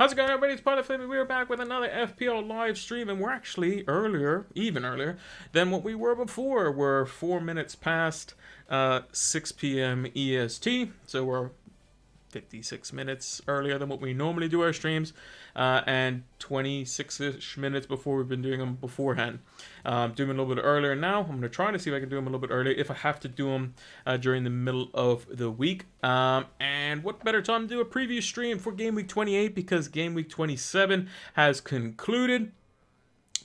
How's it going, everybody? It's Pilot Flavor. We're back with another FPL live stream, and we're actually even earlier than what we were before. We're 4 minutes past 6 p.m. EST, so we're 56 minutes earlier than what we normally do our streams, and 26-ish minutes before we've been doing them beforehand. Doing a little bit earlier now. I'm going to try to see if I can do them a little bit earlier if I have to do them during the middle of the week. And what better time to do a preview stream for Game Week 28, because Game Week 27 has concluded.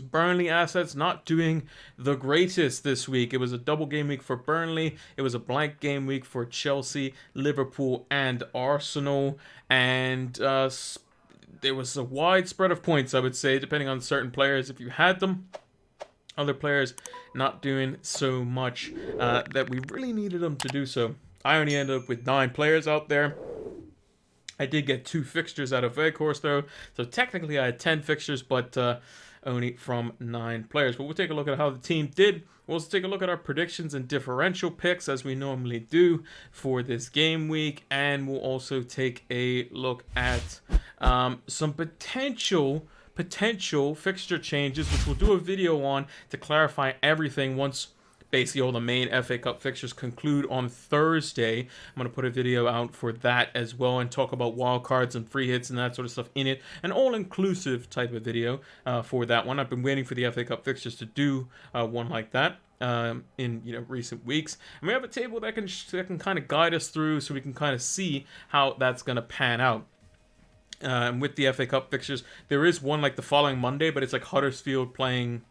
Burnley assets not doing the greatest this week. It was a double game week for Burnley. It was a blank game week for Chelsea, Liverpool, and Arsenal. And there was a wide spread of points, I would say, depending on certain players if you had them. Other players not doing so much that we really needed them to do so. I only ended up with 9 players out there. I did get 2 fixtures out of Veghorst, though. So technically I had 10 fixtures, but only from 9 players. But we'll take a look at how the team did. We'll also take a look at our predictions and differential picks, as we normally do for this game week. And we'll also take a look at some potential fixture changes, which we'll do a video on to clarify everything once basically all the main FA Cup fixtures conclude on Thursday. I'm going to put a video out for that as well and talk about wildcards and free hits and that sort of stuff in it. An all-inclusive type of video for that one. I've been waiting for the FA Cup fixtures to do one like that in recent weeks. And we have a table that can kind of guide us through so we can kind of see how that's going to pan out. With the FA Cup fixtures, there is one like the following Monday, but it's like Huddersfield playing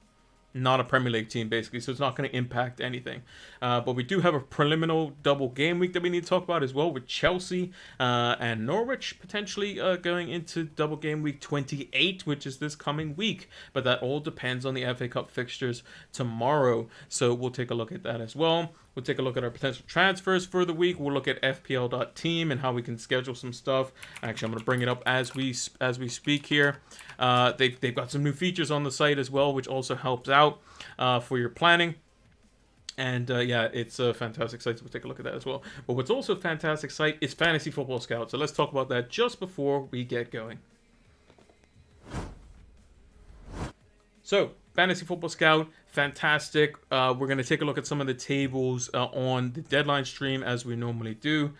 not a Premier League team, basically, so it's not going to impact anything. But we do have a preliminary double game week that we need to talk about as well, with Chelsea and Norwich potentially going into double game week 28, which is this coming week. But that all depends on the FA Cup fixtures tomorrow, so we'll take a look at that as well. We'll take a look at our potential transfers for the week. We'll look at FPL.team and how we can schedule some stuff. Actually, I'm going to bring it up as we speak here. They've got some new features on the site as well, which also helps out for your planning. And yeah, it's a fantastic site, so we'll take a look at that as well. But what's also a fantastic site is Fantasy Football Scout. So let's talk about that just before we get going. So, Fantasy Football Scout, fantastic. We're going to take a look at some of the tables on the deadline stream as we normally do.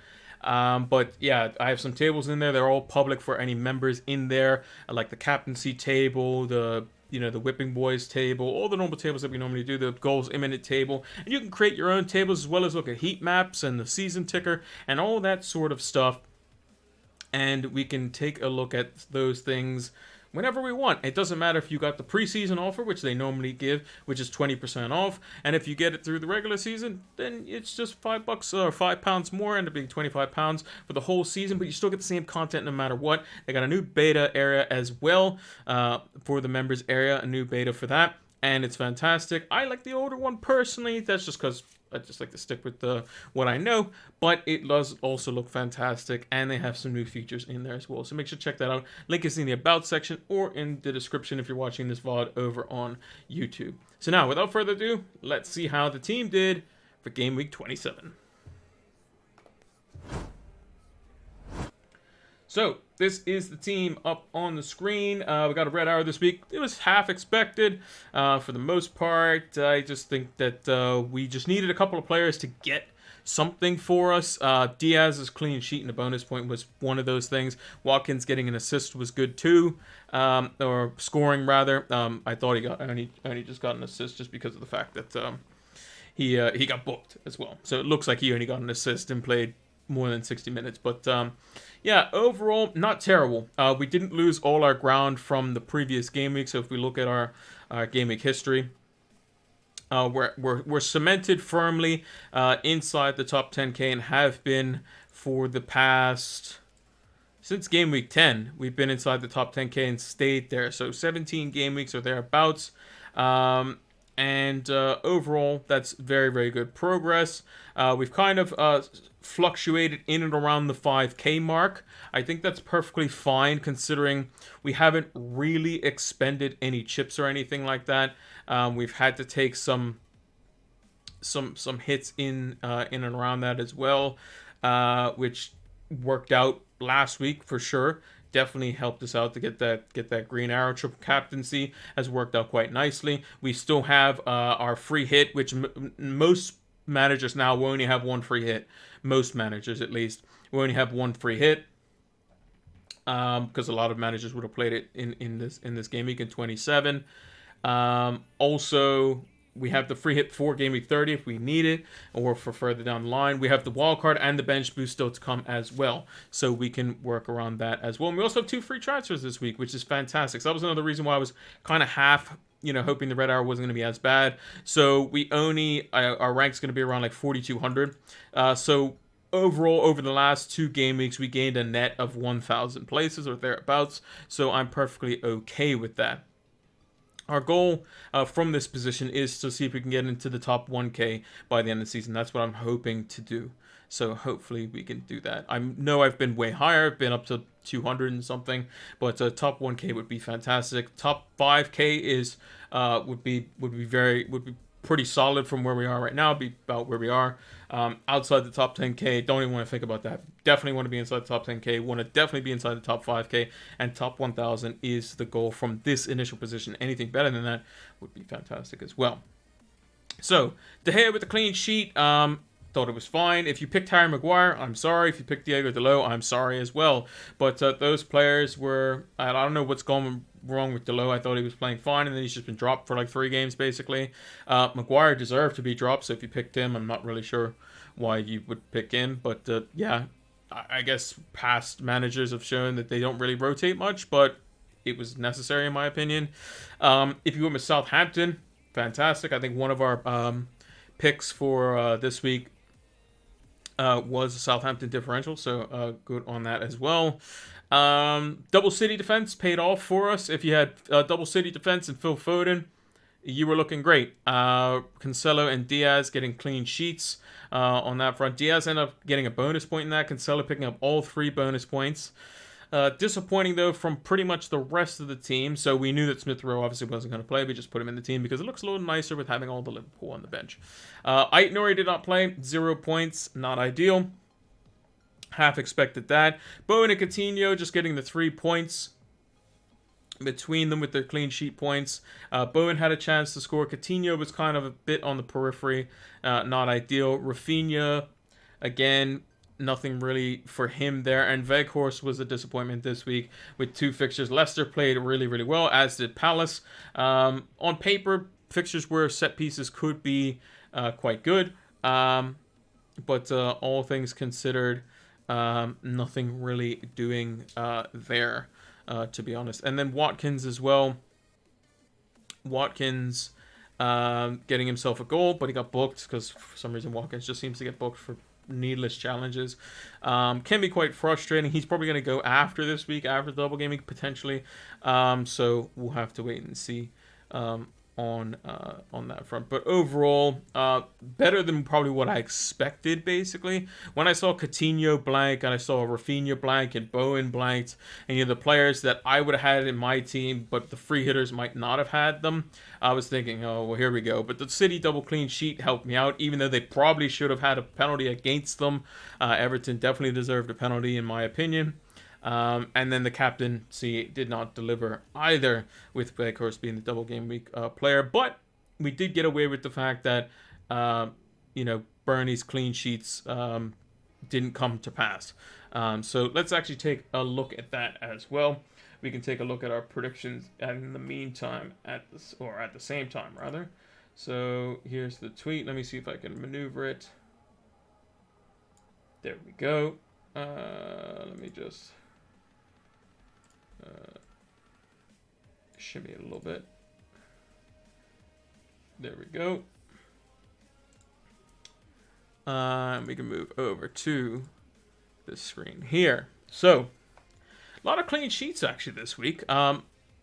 But yeah, I have some tables in there. They're all public for any members in there, like the captaincy table, the Whipping Boys table, all the normal tables that we normally do, the goals imminent table. And you can create your own tables as well as look at heat maps and the season ticker and all that sort of stuff. And we can take a look at those things whenever we want. It doesn't matter if you got the preseason offer, which they normally give, which is 20% off. And if you get it through the regular season, then it's just $5 or £5 more, end up being £25 for the whole season. But you still get the same content no matter what. They got a new beta area as well for the members area, a new beta for that. And it's fantastic. I like the older one personally. That's just because I just like to stick with what I know, but it does also look fantastic, and they have some new features in there as well. So make sure to check that out. Link is in the About section or in the description if you're watching this VOD over on YouTube. So now, without further ado, let's see how the team did for Game Week 27. So, this is the team up on the screen. We got a red arrow this week. It was half expected for the most part. I just think that we just needed a couple of players to get something for us. Diaz's clean sheet and a bonus point was one of those things. Watkins getting an assist was good too, or scoring rather. I thought he only just got an assist just because of the fact that he got booked as well. So it looks like he only got an assist and played more than 60 minutes, but yeah, overall not terrible. We didn't lose all our ground from the previous game week, so if we look at our game week history, we're cemented firmly inside the top 10k and have been for the past, since game week 10 we've been inside the top 10k and stayed there, so 17 game weeks or thereabouts. And overall, that's very, very good progress. We've kind of fluctuated in and around the 5K mark. I think that's perfectly fine considering we haven't really expended any chips or anything like that. We've had to take some hits in and around that as well, which worked out last week for sure. definitely helped us out to get that green arrow. Triple captaincy has worked out quite nicely. We still have our free hit, which most managers now will only have one free hit. Most managers, at least, will only have one free hit. Because a lot of managers would have played it in this game week in 27. Also, we have the free hit for game week 30 if we need it, or for further down the line. We have the wild card and the bench boost still to come as well, so we can work around that as well. And we also have 2 free transfers this week, which is fantastic. So that was another reason why I was kind of half, hoping the red arrow wasn't going to be as bad. So we only our rank's going to be around like 4,200. So overall, over the last 2 game weeks, we gained a net of 1,000 places or thereabouts. So I'm perfectly okay with that. Our goal from this position is to see if we can get into the top 1K by the end of the season. That's what I'm hoping to do. So hopefully we can do that. I know I've been way higher. I've been up to 200 and something, but top 1K would be fantastic. Top 5K is would be pretty solid from where we are right now. Be about where we are. Outside the top 10K, don't even want to think about that. Definitely want to be inside the top 10K. Want to definitely be inside the top 5K, and top 1,000 is the goal from this initial position. Anything better than that would be fantastic as well. So De Gea with the clean sheet. Thought it was fine. If you picked Harry Maguire, I'm sorry. If you picked Diego Dalot, I'm sorry as well. But those players were, I don't know what's going wrong with Dalot. I thought he was playing fine, and then he's just been dropped for like 3 games basically. Maguire deserved to be dropped, so if you picked him, I'm not really sure why you would pick him. But yeah, I guess past managers have shown that they don't really rotate much, but it was necessary in my opinion. If you went with Southampton, fantastic. I think one of our picks for this week was a Southampton differential, so good on that as well. Double City defense paid off for us. If you had double City defense and Phil Foden, you were looking great. Cancelo and Diaz getting clean sheets on that front. Diaz ended up getting a bonus point in that. Cancelo picking up all 3 bonus points. Disappointing, though, from pretty much the rest of the team. So we knew that Smith Rowe obviously wasn't going to play. We just put him in the team because it looks a little nicer with having all the Liverpool on the bench. Aït-Nouri did not play. 0 points. Not ideal. Half expected that. Bowen and Coutinho just getting the 3 points between them with their clean sheet points. Bowen had a chance to score. Coutinho was kind of a bit on the periphery. Not ideal. Rafinha, again, nothing really for him there. And Weghorst was a disappointment this week with 2 fixtures. Leicester played really, really well, as did Palace. On paper, fixtures where set pieces could be quite good. But all things considered, nothing really doing there, to be honest. And then Watkins as well. Watkins getting himself a goal, but he got booked because for some reason Watkins just seems to get booked for needless challenges. Can be quite frustrating. He's probably going to go after this week, after the double gaming potentially. So we'll have to wait and see on that front. But overall, better than probably what I expected, basically. When I saw Coutinho blank, and I saw Rafinha blank, and Bowen blanked, and the players that I would have had in my team, but the free hitters might not have had them, I was thinking, oh, well, here we go. But the City double clean sheet helped me out, even though they probably should have had a penalty against them. Everton definitely deserved a penalty, in my opinion. And then the captaincy did not deliver either, with Weghorst being the double game week player. But we did get away with the fact that, Burnley's clean sheets didn't come to pass. So let's actually take a look at that as well. We can take a look at our predictions in the meantime, at the same time, rather. So here's the tweet. Let me see if I can maneuver it. There we go. Let me just shimmy it a little bit. There we go. We can move over to this screen here. So, a lot of clean sheets actually this week.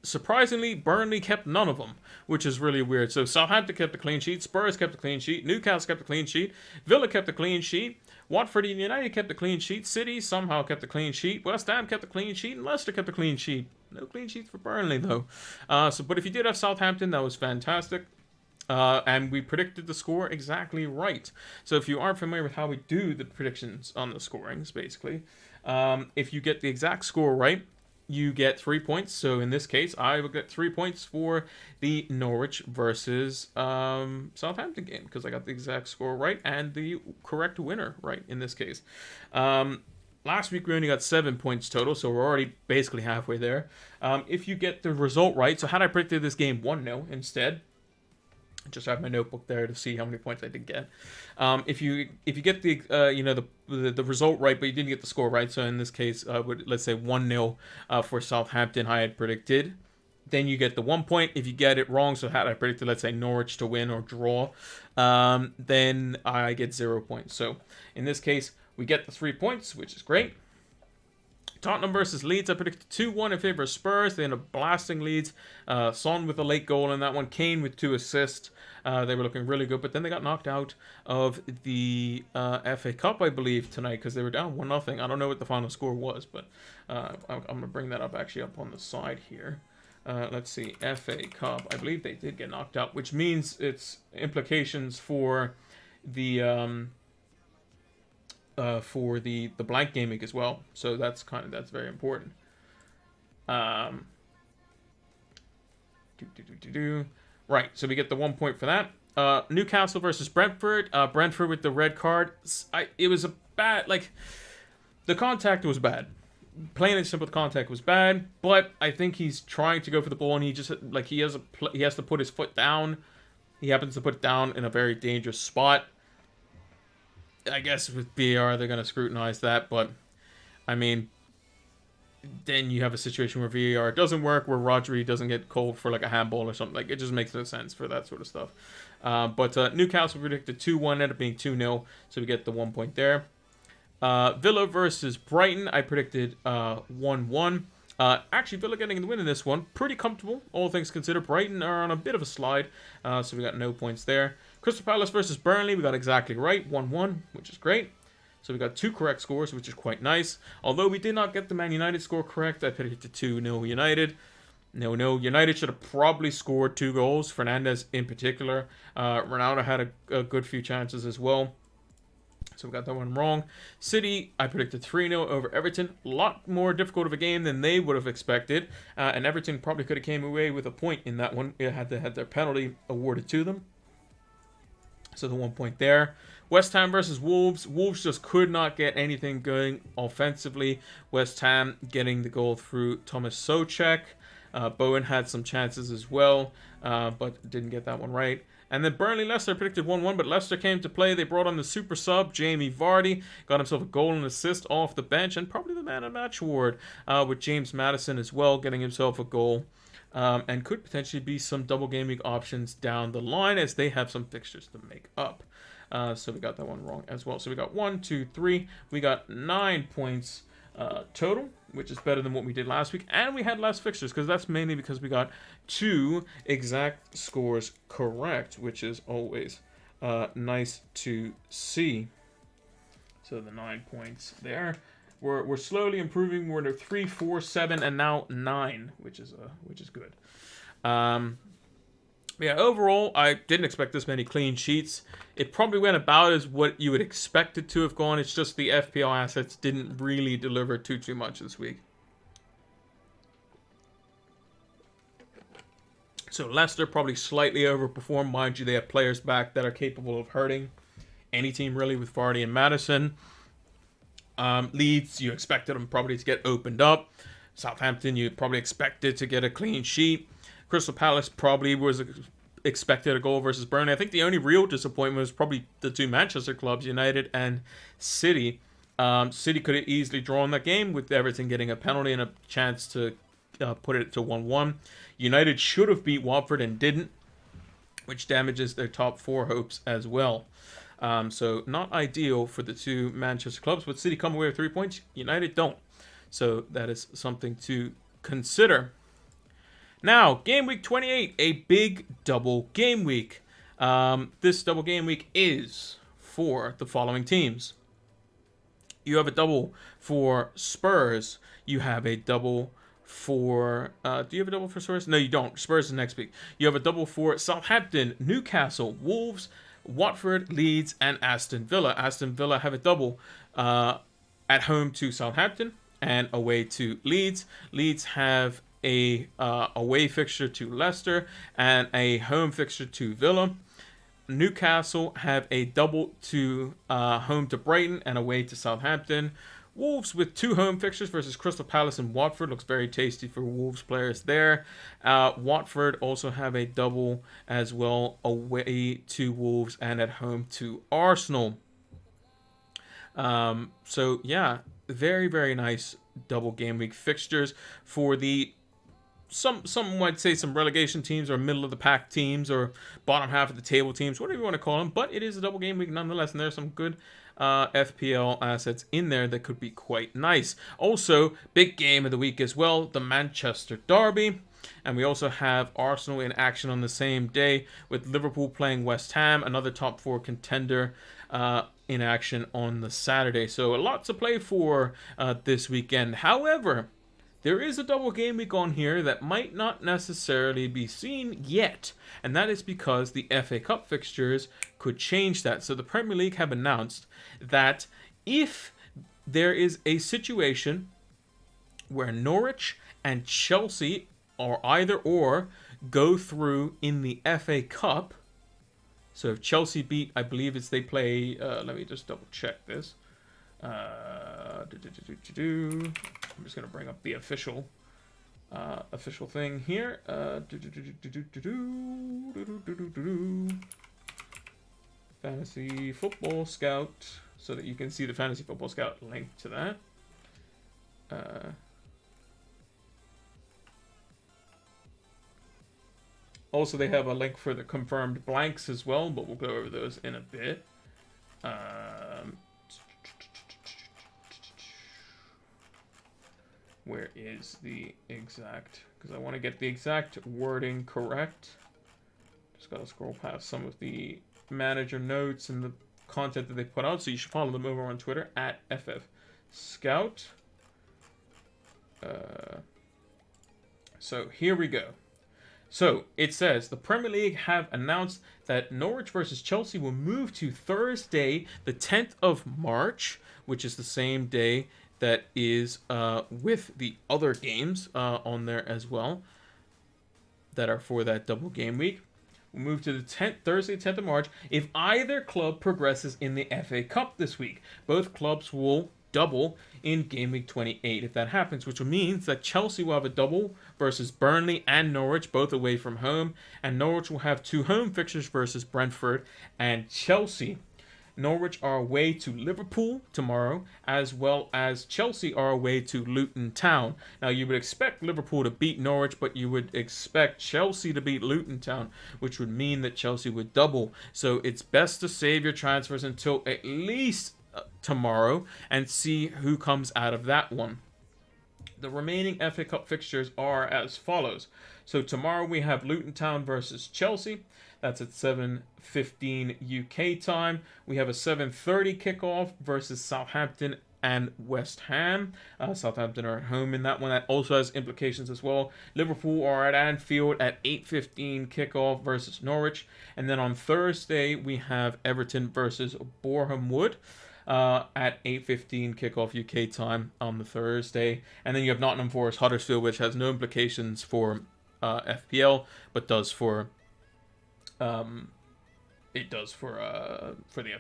Surprisingly, Burnley kept none of them, which is really weird. So Southampton kept the clean sheet, Spurs kept the clean sheet, Newcastle kept the clean sheet, Villa kept the clean sheet, Watford and United kept the clean sheet, City somehow kept the clean sheet, West Ham kept the clean sheet, and Leicester kept the clean sheet. No clean sheets for Burnley, though. But if you did have Southampton, that was fantastic. And we predicted the score exactly right. So if you aren't familiar with how we do the predictions on the scorings, basically, if you get the exact score right, you get 3 points. So in this case, I will get 3 points for the Norwich versus Southampton game because I got the exact score right and the correct winner right in this case. Last week we only got 7 points total, so we're already basically halfway there. If you get the result right, so had I predicted this game 1-0 instead, just have my notebook there to see how many points I did get. If you get the the result right, but you didn't get the score right, so in this case, let's say 1-0 for Southampton, I had predicted, then you get the 1 point. If you get it wrong, so had I predicted, let's say Norwich to win or draw, then I get 0 points. So in this case, we get the 3 points, which is great. Tottenham versus Leeds, I predicted 2-1 in favor of Spurs. They ended up blasting Leeds. Son with a late goal in that one. Kane with 2 assists. They were looking really good, but then they got knocked out of the FA Cup, I believe, tonight because they were down 1-0. I don't know what the final score was, but I'm going to bring that up actually up on the side here. Let's see, FA Cup. I believe they did get knocked out, which means it's implications for the blank game week as well, so that's very important. Right, so we get the 1 point for that. Newcastle versus Brentford. Brentford with the red card. It was a bad, the contact was bad. Plain and simple, the contact was bad, but I think he's trying to go for the ball, and he just he has to put his foot down. He happens to put it down in a very dangerous spot. I guess with VAR they're going to scrutinize that, but I mean, then you have a situation where VAR doesn't work, where Rodri doesn't get called for a handball or something. It just makes no sense for that sort of stuff. But Newcastle predicted 2-1, ended up being 2-0, so we get the 1 point there. Villa versus Brighton, I predicted 1-1. Actually, Villa getting the win in this one, pretty comfortable, all things considered. Brighton are on a bit of a slide, so we got no points there. Crystal Palace versus Burnley, we got exactly right, 1-1, which is great. So we got 2 correct scores, which is quite nice. Although we did not get the Man United score correct, I predicted 2-0 United. No, United should have probably scored 2 goals, Fernandes in particular. Ronaldo had a good few chances as well. So we got that one wrong. City, I predicted 3-0 over Everton. A lot more difficult of a game than they would have expected. And Everton probably could have came away with a point in that one. It had their penalty awarded to them. So the 1 point there. West Ham versus Wolves. Wolves just could not get anything going offensively. West Ham getting the goal through Thomas Souček. Bowen had some chances as well, but didn't get that one right. And then Burnley Leicester predicted 1-1, but Leicester came to play. They brought on the super sub, Jamie Vardy, got himself a goal and assist off the bench, and probably the man of the match award with James Maddison as well, getting himself a goal. And could potentially be some double game week options down the line as they have some fixtures to make up. So we got that one wrong as well. So we got 1, 2, 3. We got 9 points total, which is better than what we did last week. And we had less fixtures because that's mainly because we got 2 exact scores correct, which is always nice to see. So the 9 points there. We're slowly improving. We're at 3, 4, 7, and now 9, which is good. Yeah, overall, I didn't expect this many clean sheets. It probably went about as what you would expect it to have gone. It's just the FPL assets didn't really deliver too much this week. So Leicester probably slightly overperformed. Mind you, they have players back that are capable of hurting any team really with Vardy and Maddison. Leeds, you expected them probably to get opened up. Southampton, you probably expected to get a clean sheet. Crystal Palace probably was expected a goal versus Burnley. I think the only real disappointment was probably the 2 Manchester clubs, United and City. City could have easily drawn that game with Everton getting a penalty and a chance to put it to 1-1. United should have beat Watford and didn't, which damages their top 4 hopes as well. So not ideal for the 2 Manchester clubs, but City come away with 3 points. United don't. So that is something to consider. Now, game week 28, a big double game week. This double game week is for the following teams. You have a double for Spurs. You have a double for... do you have a double for Spurs? No, you don't. Spurs is next week. You have a double for Southampton, Newcastle, Wolves, Watford, Leeds, and Aston Villa. Aston Villa have a double at home to Southampton and away to Leeds. Leeds have a away fixture to Leicester and a home fixture to Villa. Newcastle have a double to home to Brighton and away to Southampton. Wolves with 2 home fixtures versus Crystal Palace and Watford. Looks very tasty for Wolves players there. Watford also have a double as well, away to Wolves and at home to Arsenal. So yeah, very, very nice double game week fixtures for the some might say some relegation teams or middle of the pack teams or bottom half of the table teams, whatever you want to call them. But it is a double game week nonetheless, and there's some good FPL assets in there that could be quite nice. Also, big game of the week as well, the Manchester Derby. And we also have Arsenal in action on the same day with Liverpool playing West Ham, another top 4 contender in action on the Saturday. So a lot to play for this weekend. However, there is a double game week on here that might not necessarily be seen yet, and that is because the FA Cup fixtures could change that. So the Premier League have announced that if there is a situation where Norwich and Chelsea or either or go through in the FA Cup, so if Chelsea beat, I believe it's they play, let me just double check this. I'm just going to bring up the official thing here. Fantasy Football Scout, so that you can see the Fantasy Football Scout link to that. Also, they have a link for the confirmed blanks as well, but we'll go over those in a bit. Where is the exact... Because I want to get the exact wording correct. Just got to scroll past some of the manager notes and the content that they put out. So you should follow them over on Twitter at FFScout. So here we go. So it says the Premier League have announced that Norwich versus Chelsea will move to Thursday, the 10th of March, which is the same day that is with the other games on there as well that are for that double game week. We'll move to the Thursday, 10th of March. If either club progresses in the FA Cup this week, both clubs will double in game week 28 if that happens, which means that Chelsea will have a double versus Burnley and Norwich, both away from home, and Norwich will have 2 home fixtures versus Brentford and Chelsea. Norwich are away to Liverpool tomorrow, as well as Chelsea are away to Luton Town. Now, you would expect Liverpool to beat Norwich, but you would expect Chelsea to beat Luton Town, which would mean that Chelsea would double. So it's best to save your transfers until at least tomorrow and see who comes out of that one. The remaining FA Cup fixtures are as follows. So tomorrow we have Luton Town versus Chelsea. That's at 7:15 UK time. We have a 7:30 kickoff versus Southampton and West Ham. Southampton are at home in that one. That also has implications as well. Liverpool are at Anfield at 8:15 kickoff versus Norwich. And then on Thursday, we have Everton versus Boreham Wood at 8:15 kickoff UK time on the Thursday. And then you have Nottingham Forest Huddersfield, which has no implications for FPL, but does for the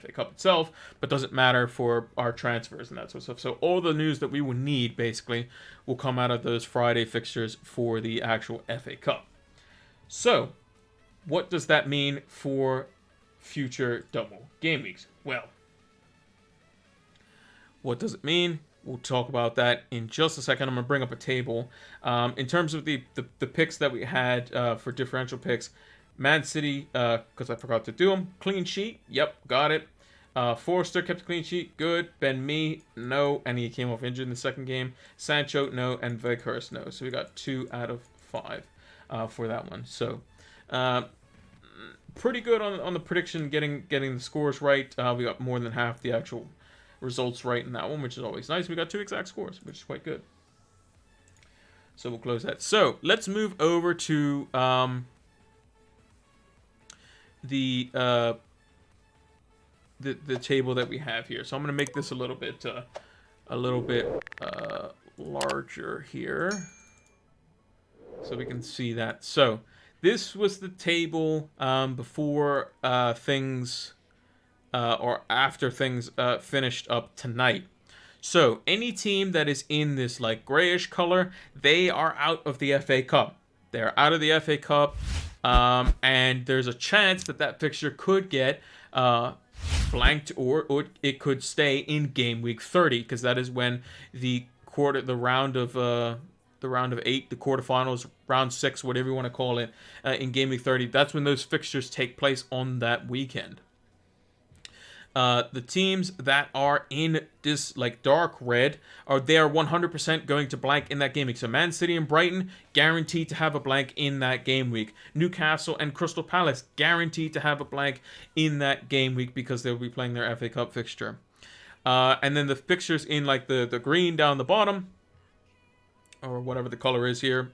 FA Cup itself, but doesn't matter for our transfers and that sort of stuff. So all the news that we will need basically will come out of those Friday fixtures for the actual FA Cup. So what does that mean for future double game weeks? Well, what does it mean? We'll talk about that in just a second. I'm going to bring up a table. In terms of the picks that we had for differential picks, Man City, because I forgot to do them. Clean sheet. Yep, got it. Forster kept a clean sheet. Good. Ben Mee, no. And he came off injured in the second game. Sancho, no. And Weghorst, no. So we got 2 out of 5 for that one. So pretty good on the prediction, getting the scores right. We got more than half the actual results right in that one, which is always nice. We got 2 exact scores, which is quite good. So we'll close that. So let's move over to the table that we have here. So I'm going to make this a little bit larger here so we can see that. So this was the table before things or after things finished up tonight. So any team that is in this like grayish color, they are out of the FA Cup. They're out of the FA Cup, and there's a chance that that fixture could get blanked, or it could stay in game week 30, because that is when the round of 8, the quarterfinals, round 6, whatever you want to call it, in game week 30. That's when those fixtures take place on that weekend. The teams that are in this like dark red they are 100% going to blank in that game week. So Man City and Brighton guaranteed to have a blank in that game week. Newcastle and Crystal Palace guaranteed to have a blank in that game week because they'll be playing their FA Cup fixture. And then the fixtures in like the green down the bottom, or whatever the color is here,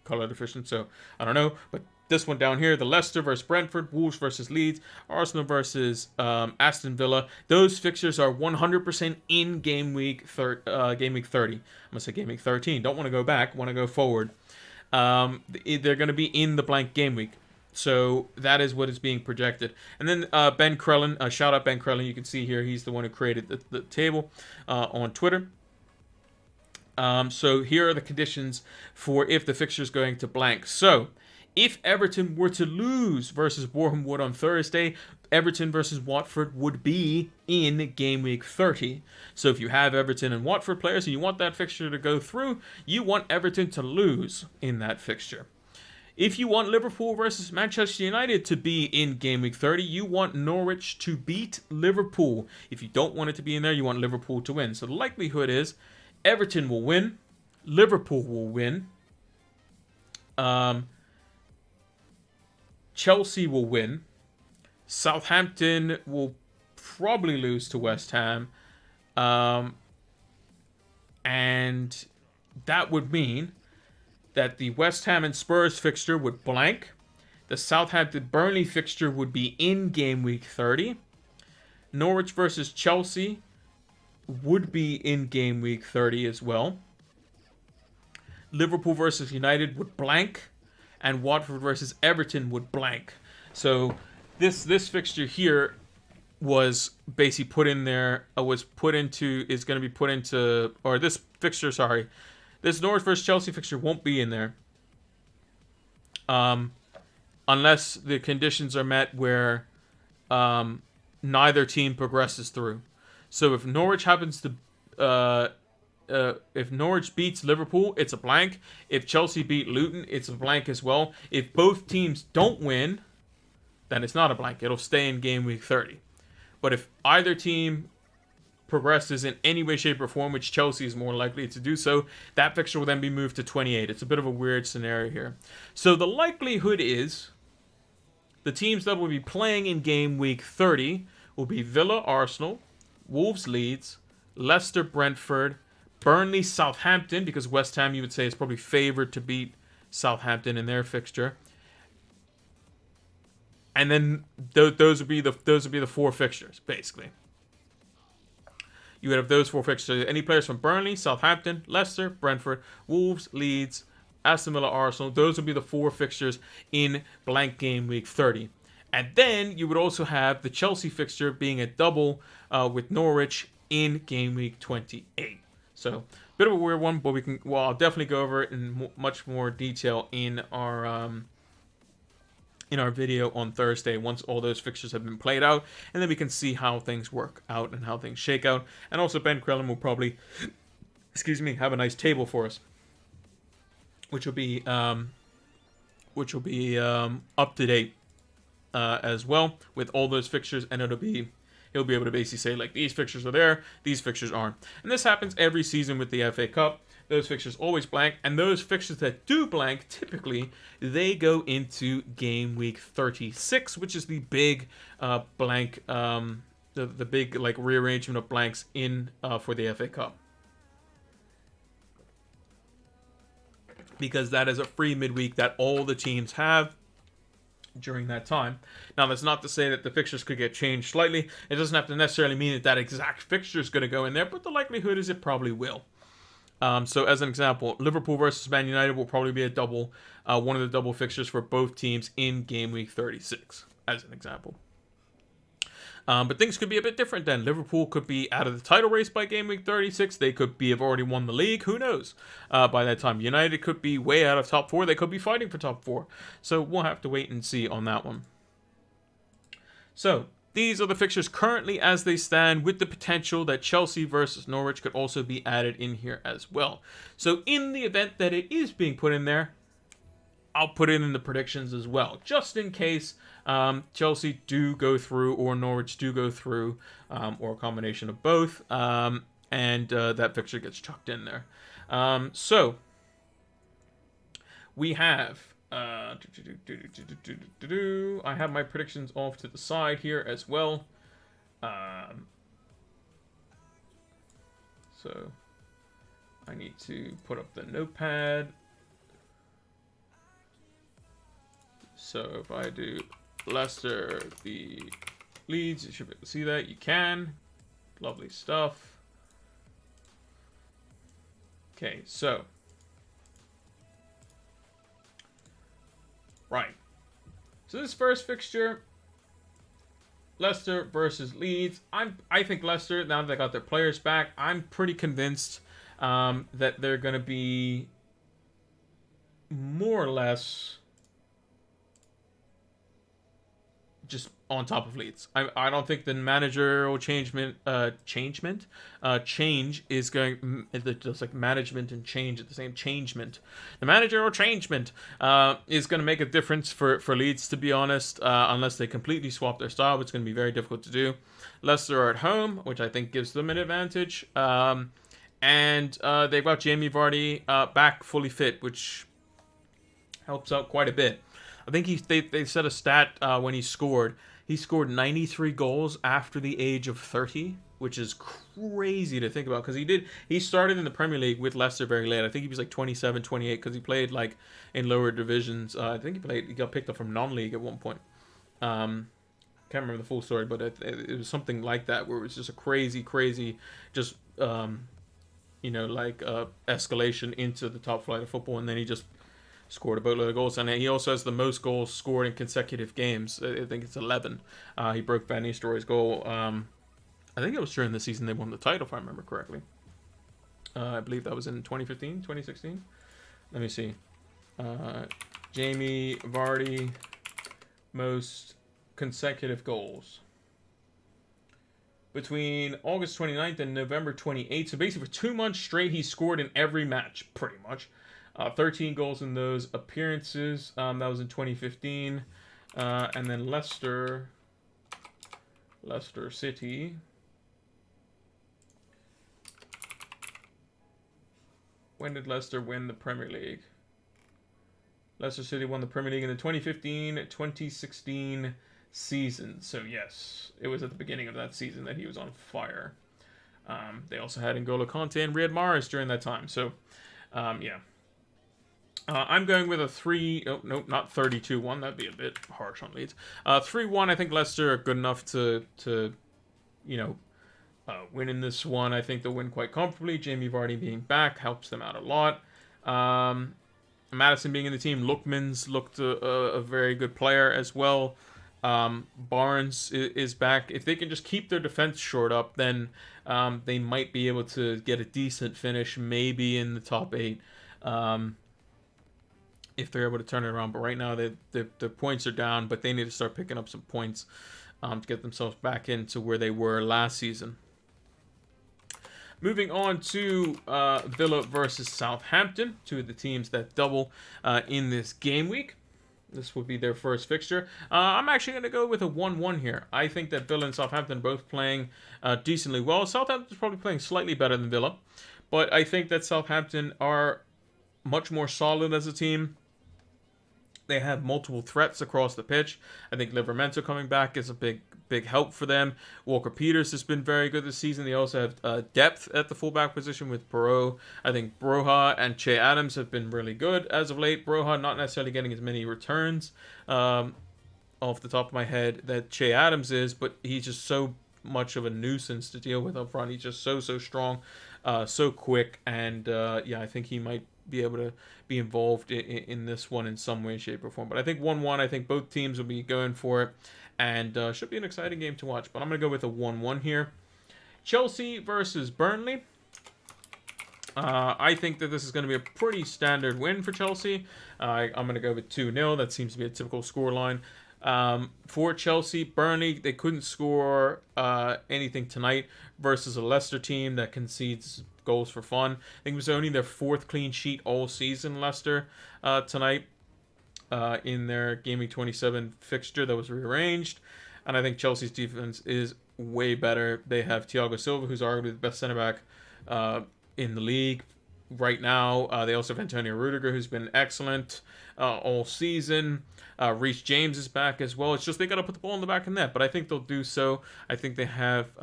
color deficient, so I don't know, but this one down here, the Leicester versus Brentford, Wolves versus Leeds, Arsenal versus Aston Villa. Those fixtures are 100% in game week 30. I'm going to say game week 13. Don't want to go back. Want to go forward. They're going to be in the blank game week. So that is what is being projected. And then Ben Krellin, shout out Ben Krellin. You can see here, he's the one who created the table on Twitter. So here are the conditions for if the fixture is going to blank. So if Everton were to lose versus Boreham Wood on Thursday, Everton versus Watford would be in game week 30. So if you have Everton and Watford players and you want that fixture to go through, you want Everton to lose in that fixture. If you want Liverpool versus Manchester United to be in game week 30, you want Norwich to beat Liverpool. If you don't want it to be in there, you want Liverpool to win. So the likelihood is Everton will win, Liverpool will win, Chelsea will win. Southampton will probably lose to West Ham. And that would mean that the West Ham and Spurs fixture would blank. The Southampton Burnley fixture would be in game week 30. Norwich versus Chelsea would be in game week 30 as well. Liverpool versus United would blank. And Watford versus Everton would blank. So this fixture here was basically put in there, is going to be put into, or this fixture, sorry, this Norwich versus Chelsea fixture won't be in there, unless the conditions are met where neither team progresses through. So if Norwich happens to if Norwich beats Liverpool, it's a blank. If Chelsea beat Luton, it's a blank as well. If both teams don't win, then it's not a blank. It'll stay in game week 30. But if either team progresses in any way, shape, or form, which Chelsea is more likely to do so, that fixture will then be moved to 28. It's a bit of a weird scenario here. So the likelihood is the teams that will be playing in game week 30 will be Villa, Arsenal, Wolves, Leeds, Leicester, Brentford, Burnley, Southampton, because West Ham, you would say, is probably favored to beat Southampton in their fixture. And then those would be the 4 fixtures, basically. You would have those 4 fixtures. Any players from Burnley, Southampton, Leicester, Brentford, Wolves, Leeds, Aston Villa, Arsenal. Those would be the 4 fixtures in blank game week 30. And then you would also have the Chelsea fixture being a double with Norwich in game week 28. So, bit of a weird one, but I'll definitely go over it in much more detail in our video on Thursday once all those fixtures have been played out, and then we can see how things work out and how things shake out. And also, Ben Krellin will probably, have a nice table for us, which will be up to date as well with all those fixtures, and he'll be able to basically say, like, these fixtures are there, these fixtures aren't. And this happens every season with the FA Cup. Those fixtures always blank, and those fixtures that do blank, typically, they go into game week 36, which is the big blank, the big, like, rearrangement of blanks in for the FA Cup. Because that is a free midweek that all the teams have during that time. Now, that's not to say that the fixtures could get changed slightly. It doesn't have to necessarily mean that exact fixture is going to go in there, but the likelihood is it probably will. So as an example, Liverpool versus Man United will probably be a double, one of the double fixtures for both teams in game week 36, as an example. But things could be a bit different then. Liverpool could be out of the title race by game week 36. They could have already won the league. Who knows? By that time, United could be way out of top 4. They could be fighting for top 4. So we'll have to wait and see on that one. So these are the fixtures currently as they stand, with the potential that Chelsea versus Norwich could also be added in here as well. So in the event that it is being put in there, I'll put it in the predictions as well, just in case Chelsea do go through or Norwich do go through, or a combination of both, and that fixture gets chucked in there. So we have I have my predictions off to the side here as well. So I need to put up the notepad. So if I do Leicester v Leeds, you should be able to see that. You can. Lovely stuff. Okay, so right. So this first fixture, Leicester versus Leeds. I think Leicester, now that they got their players back, I'm pretty convinced that they're going to be more or less just on top of Leeds. I don't think the managerial change is going, just like management and change at the same changement. The managerial changement is going to make a difference for Leeds, to be honest, unless they completely swap their style, which is going to be very difficult to do. Leicester are at home, which I think gives them an advantage. And they've got Jamie Vardy back fully fit, which helps out quite a bit. I think they set a stat when he scored. He scored 93 goals after the age of 30, which is crazy to think about, because he started in the Premier League with Leicester very late. I think he was like 27, 28, because he played like in lower divisions. I think he got picked up from non-league at one point. Can't remember the full story, but it was something like that, where it was just a crazy, just escalation into the top flight of football, and then he just scored a boatload of goals, and he also has the most goals scored in consecutive games. I think it's 11. He broke Van Nistelrooy's goal. I think it was during the season they won the title, if I remember correctly. I believe that was in 2015, 2016. Let me see. Jamie Vardy, most consecutive goals between August 29th and November 28th. So basically for 2 months straight, he scored in every match, pretty much. 13 goals in those appearances. That was in 2015. And then Leicester City. When did Leicester win the Premier League? Leicester City won the Premier League in the 2015-2016 season. So yes, it was at the beginning of that season that he was on fire. They also had N'Golo Kanté and Riyad Mahrez during that time. So yeah. I'm going with a 32-1. That'd be a bit harsh on Leeds. 3-1. I think Leicester are good enough to win in this one. I think they'll win quite comfortably. Jamie Vardy being back helps them out a lot. Maddison being in the team. Lookman's looked a very good player as well. Barnes is back. If they can just keep their defense shored up, then they might be able to get a decent finish, maybe in the top 8. If they're able to turn it around. But right now, the points are down, but they need to start picking up some points to get themselves back into where they were last season. Moving on to Villa versus Southampton, two of the teams that double in this game week. This would be their first fixture. I'm actually going to go with a 1-1 here. I think that Villa and Southampton are both playing decently well. Southampton's probably playing slightly better than Villa, but I think that Southampton are much more solid as a team. They have multiple threats across the pitch. I think Livramento coming back is a big help for them. Walker-Peters has been very good this season. They also have depth at the fullback position with Perot. I think Broha and Che Adams have been really good as of late. Broha not necessarily getting as many returns off the top of my head that Che Adams is, but he's just so much of a nuisance to deal with up front. He's just so strong, so quick, and I think he might be able to be involved in this one in some way, shape, or form. But I think 1-1. I think both teams will be going for it, and should be an exciting game to watch. But I'm going to go with a 1-1 here. Chelsea versus Burnley. I think that this is going to be a pretty standard win for Chelsea. I'm going to go with 2-0. That seems to be a typical scoreline. For Chelsea, Burnley, they couldn't score anything tonight versus a Leicester team that concedes goals for fun. I think it was only their 4th clean sheet all season, Leicester, tonight in their Gameweek 27 fixture that was rearranged. And I think Chelsea's defense is way better. They have Thiago Silva, who's arguably the best centre-back in the league right now. They also have Antonio Rudiger, who's been excellent all season. Reece James is back as well. It's just they got to put the ball in the back of the net, but I think they'll do so. I think they have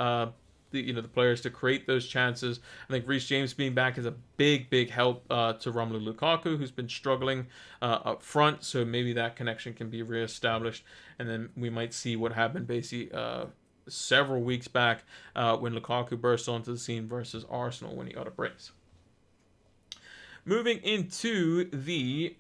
the players to create those chances. I think Reece James being back is a big help to Romelu Lukaku, who's been struggling up front. So maybe that connection can be reestablished, and then we might see what happened basically several weeks back when Lukaku burst onto the scene versus Arsenal when he got a brace. Moving into the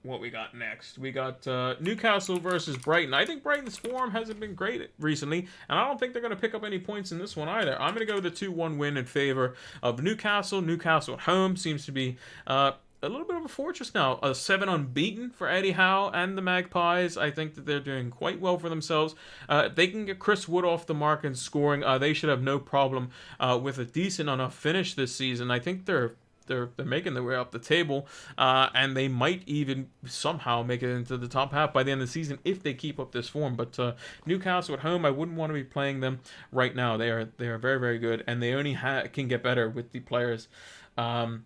what we got next. We got Newcastle versus Brighton. I think Brighton's form hasn't been great recently, and I don't think they're going to pick up any points in this one either. I'm going to go with the 2-1 win in favor of Newcastle. Newcastle at home seems to be a little bit of a fortress now. 7 unbeaten for Eddie Howe and the Magpies. I think that they're doing quite well for themselves. If they can get Chris Wood off the mark and scoring, they should have no problem with a decent enough finish this season. I think they're making their way up the table, and they might even somehow make it into the top half by the end of the season if they keep up this form. But Newcastle at home, I wouldn't want to be playing them right now. They are very good, and they only can get better with the players, that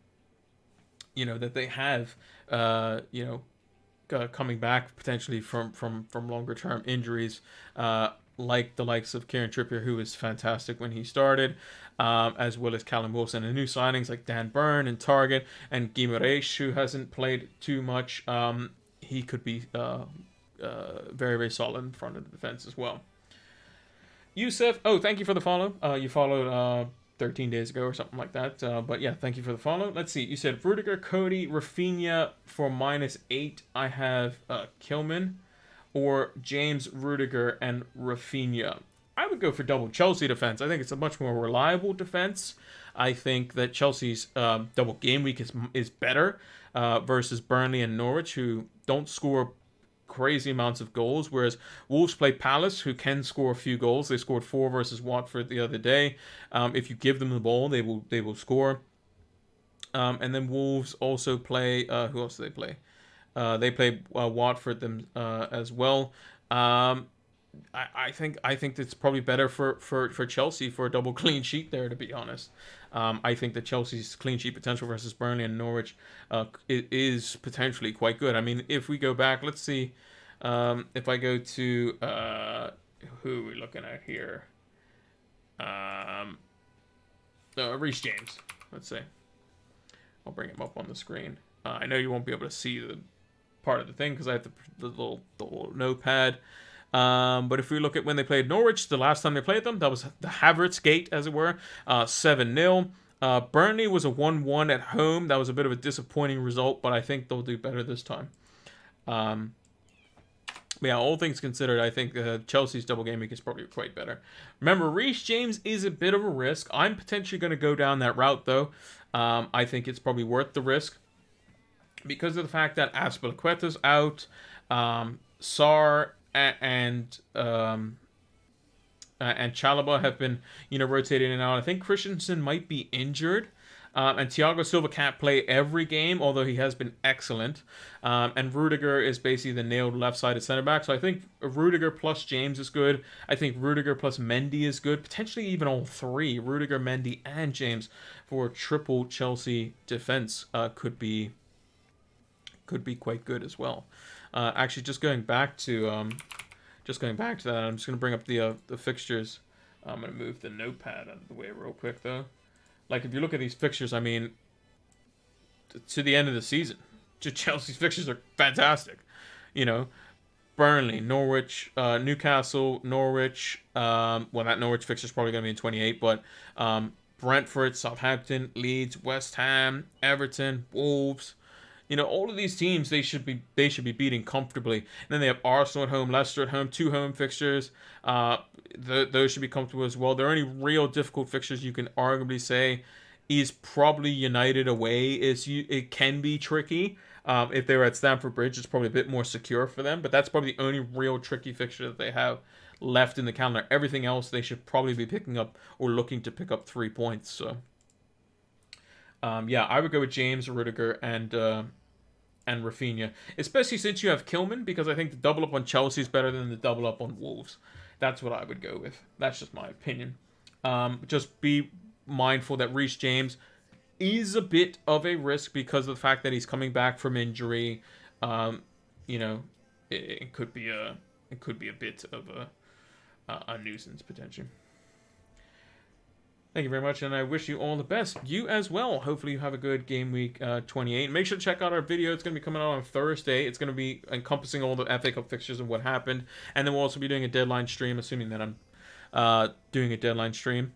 they have, coming back potentially from longer term injuries, like the likes of Kieran Trippier, who was fantastic when he started, as well as Callum Wilson, and new signings like Dan Burn and Target, and Guimaraes, who hasn't played too much. He could be very solid in front of the defense as well. Yusuf, thank you for the follow. You followed 13 days ago or something like that. But yeah, thank you for the follow. Let's see. You said Rudiger, Cody, Rafinha for -8. I have Kilman or James, Rudiger, and Rafinha. I would go for double Chelsea defense. I think it's a much more reliable defense. I think that Chelsea's double game week is better versus Burnley and Norwich, who don't score crazy amounts of goals, whereas Wolves play Palace, who can score a few goals. They scored 4 versus Watford the other day. If you give them the ball, they will score. And then Wolves also play. Who else do they play? They play Watford them as well. I think it's probably better for Chelsea for a double clean sheet there, to be honest. I think that Chelsea's clean sheet potential versus Burnley and Norwich is potentially quite good. I mean, if we go back, let's see. If I go to who are we looking at here? Reece James. Let's see. I'll bring him up on the screen. I know you won't be able to see the part of the thing because I have the little notepad. But if we look at when they played Norwich, the last time they played them, that was the Havertz gate, as it were, 7-0. Burnley was a 1-1 at home. That was a bit of a disappointing result, but I think they'll do better this time. Yeah, all things considered, I think Chelsea's double game week is probably quite better. Remember, Reece James is a bit of a risk. I'm potentially going to go down that route, though. I think it's probably worth the risk because of the fact that Azpilicueta's out, Sarr and Chalobah have been, rotating in and out. I think Christensen might be injured, and Thiago Silva can't play every game, although he has been excellent. And Rudiger is basically the nailed left-sided center back. So I think Rudiger plus James is good. I think Rudiger plus Mendy is good. Potentially even all three, Rudiger, Mendy, and James, for triple Chelsea defense could be quite good as well. Actually, just going back to that, I'm just going to bring up the fixtures. I'm going to move the notepad out of the way real quick, though. Like, if you look at these fixtures, I mean, to the end of the season, Chelsea's fixtures are fantastic. Burnley, Norwich, Newcastle, Norwich. Well, that Norwich fixture is probably going to be in 28, but Brentford, Southampton, Leeds, West Ham, Everton, Wolves. All of these teams they should be beating comfortably. And then they have Arsenal at home, Leicester at home, 2 home fixtures. Those should be comfortable as well. The only real difficult fixtures you can arguably say is probably United away. It can be tricky. If they were at Stamford Bridge, it's probably a bit more secure for them. But that's probably the only real tricky fixture that they have left in the calendar. Everything else they should probably be picking up or looking to pick up 3 points. So, I would go with James, Rudiger, and Rafinha, especially since you have Kilman, because I think the double up on Chelsea is better than the double up on Wolves. That's what I would go with. That's just my opinion. Just be mindful that Reece James is a bit of a risk because of the fact that he's coming back from injury. It could be a bit of a nuisance potentially. Thank you very much, and I wish you all the best. You as well. Hopefully you have a good game week 28. Make sure to check out our video. It's going to be coming out on Thursday. It's going to be encompassing all the FA Cup fixtures and what happened. And then we'll also be doing a deadline stream, assuming that I'm doing a deadline stream.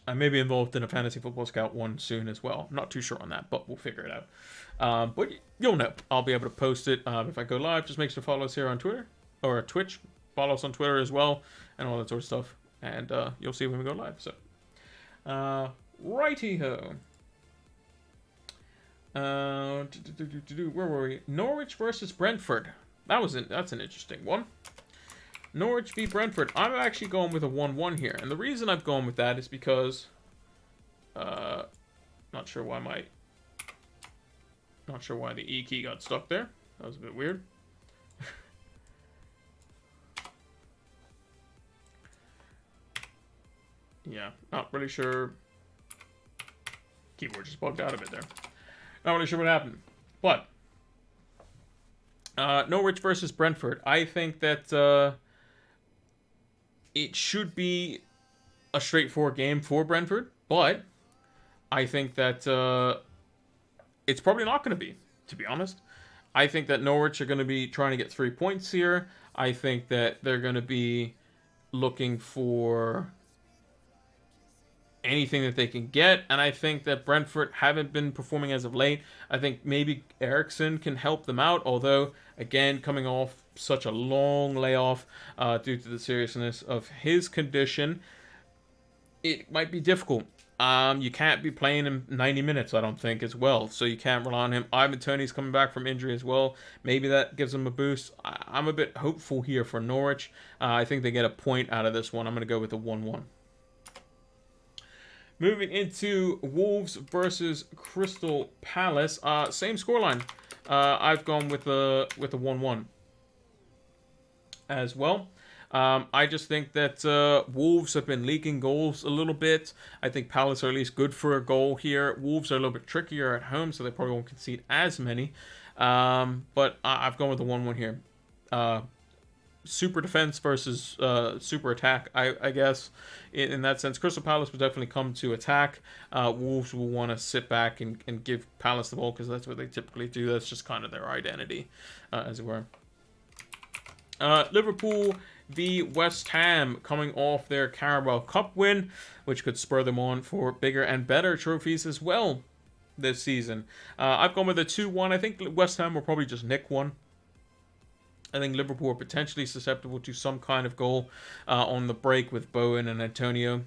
I may be involved in a Fantasy Football Scout one soon as well. I'm not too sure on that, but we'll figure it out. But you'll know. I'll be able to post it if I go live. Just make sure to follow us here on Twitter or Twitch. Follow us on Twitter as well and all that sort of stuff. And you'll see when we go live. So. Righty-ho. Where were we? Norwich versus Brentford. That's an interesting one. Norwich v Brentford. I'm actually going with a 1-1 here. And the reason I've gone with that is because not sure why the E key got stuck there. That was a bit weird. Yeah, not really sure. Keyboard just bugged out a bit there. Not really sure what happened. But Norwich versus Brentford. I think that it should be a straightforward game for Brentford, but I think that it's probably not going to be, to be honest. I think that Norwich are going to be trying to get 3 points here. I think that they're going to be looking for anything that they can get, and I think that Brentford haven't been performing as of late. I think maybe Eriksson can help them out, although, again, coming off such a long layoff due to the seriousness of his condition, it might be difficult. You can't be playing him 90 minutes, I don't think, as well, so you can't rely on him. Ivan Toney's coming back from injury as well. Maybe that gives them a boost. I'm a bit hopeful here for Norwich. I think they get a point out of this one. I'm going to go with a 1-1. Moving into Wolves versus Crystal Palace. Same scoreline. I've gone with a 1-1 as well. I just think that Wolves have been leaking goals a little bit. I think Palace are at least good for a goal here. Wolves are a little bit trickier at home, so they probably won't concede as many. But I've gone with the 1-1 here. Super defense versus super attack, I guess. In that sense, Crystal Palace will definitely come to attack. Wolves will want to sit back and give Palace the ball because that's what they typically do. That's just kind of their identity, as it were. Liverpool v West Ham, coming off their Carabao Cup win, which could spur them on for bigger and better trophies as well this season. I've gone with a 2-1. I think West Ham will probably just nick one. I think Liverpool are potentially susceptible to some kind of goal on the break with Bowen and Antonio.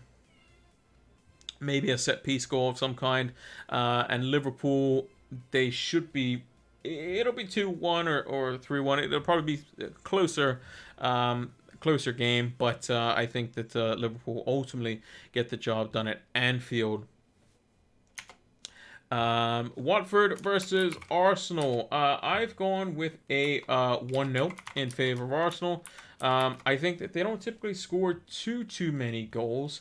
Maybe a set-piece goal of some kind. And Liverpool, they should be... It'll be 2-1 or 3-1. It'll probably be closer game. But I think that Liverpool ultimately get the job done at Anfield. Watford versus Arsenal. I've gone with a 1-0 in favor of Arsenal. I think that they don't typically score too many goals.